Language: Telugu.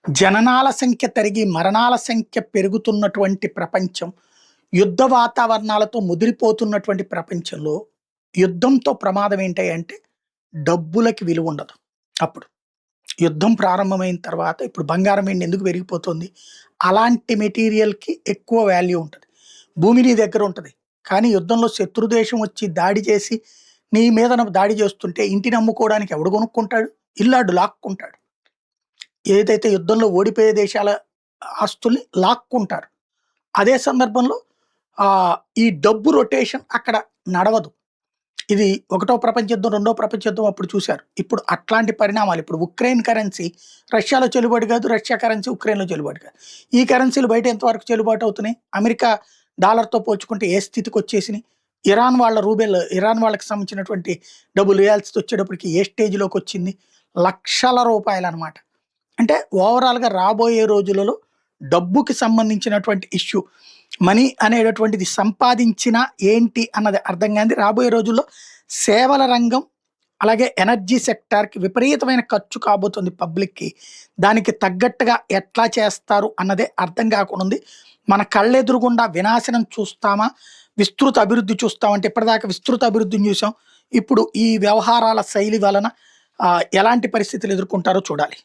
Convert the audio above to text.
జననాల సంఖ్య తరిగి మరణాల సంఖ్య పెరుగుతున్నటువంటి ప్రపంచం, యుద్ధ వాతావరణాలతో ముదిరిపోతున్నటువంటి ప్రపంచంలో యుద్ధంతో ప్రమాదం ఏంటి అంటే డబ్బులకి విలువ ఉండదు. అప్పుడు యుద్ధం ప్రారంభమైన తర్వాత ఇప్పుడు బంగారం వెండి ఎందుకు పెరిగిపోతుంది? అలాంటి మెటీరియల్‌కి ఎక్కువ వాల్యూ ఉంటది. భూమి నీ దగ్గర ఉంటది. కానీ యుద్ధంలో శత్రు దేశం వచ్చి దాడి చేసి నీ మీదన దాడి చేస్తుంటే ఇంటిని అమ్ముకోవడానికి ఎవడు కొనుక్కుంటాడు? ఇల్లాడు లాక్కుంటాడు. ఏదైతే యుద్ధంలో ఓడిపోయే దేశాల ఆస్తుల్ని లాక్కుంటారు. అదే సందర్భంలో ఈ డబ్బు రొటేషన్ అక్కడ నడవదు. ఇది ఒకటో ప్రపంచ యుద్ధం, రెండో ప్రపంచ యుద్ధం అప్పుడు చూసారు. ఇప్పుడు అట్లాంటి పరిణామాలు. ఇప్పుడు ఉక్రెయిన్ కరెన్సీ రష్యాలో చెల్లుబాటు కాదు. రష్యా కరెన్సీ ఉక్రెయిన్‌లో చెల్లుబాటు కాదు. ఈ కరెన్సీలు బయట ఎంతవరకు చెల్లుబాటు అవుతున్నాయి? అమెరికా డాలర్‌తో పోల్చుకుంటే ఏ స్థితికొచ్చేసినాయి? ఇరాన్ వాళ్ళకి సంబంధించినటువంటి డబ్బులు రియాల్స్ వచ్చేటప్పటికి ఏ స్టేజ్‌లోకొచ్చింది? లక్షల రూపాయలనమాట. అంటే ఓవరాల్‌గా రాబోయే రోజులలో డబ్బుకి సంబంధించినటువంటి ఇష్యూ, మనీ అనేటటువంటిది సంపాదించినా ఏంటి అన్నది అర్థం కానిది. రాబోయే రోజుల్లో సేవల రంగం, అలాగే ఎనర్జీ సెక్టార్‌కి విపరీతమైన ఖర్చు కాబోతుంది పబ్లిక్‌కి. దానికి తగ్గట్టుగా ఎట్లా చేస్తారు అన్నదే అర్థం కాకుండా ఉంది. మన కళ్ళెదురుగుండా వినాశనం చూస్తామా? విస్తృత అభివృద్ధి చూస్తామా? అంటే ఇప్పటిదాకా విస్తృత అభివృద్ధిని చూసాం. ఇప్పుడు ఈ వ్యవహారాల శైలి వలన ఎలాంటి పరిస్థితులు ఎదుర్కొంటారో చూడాలి.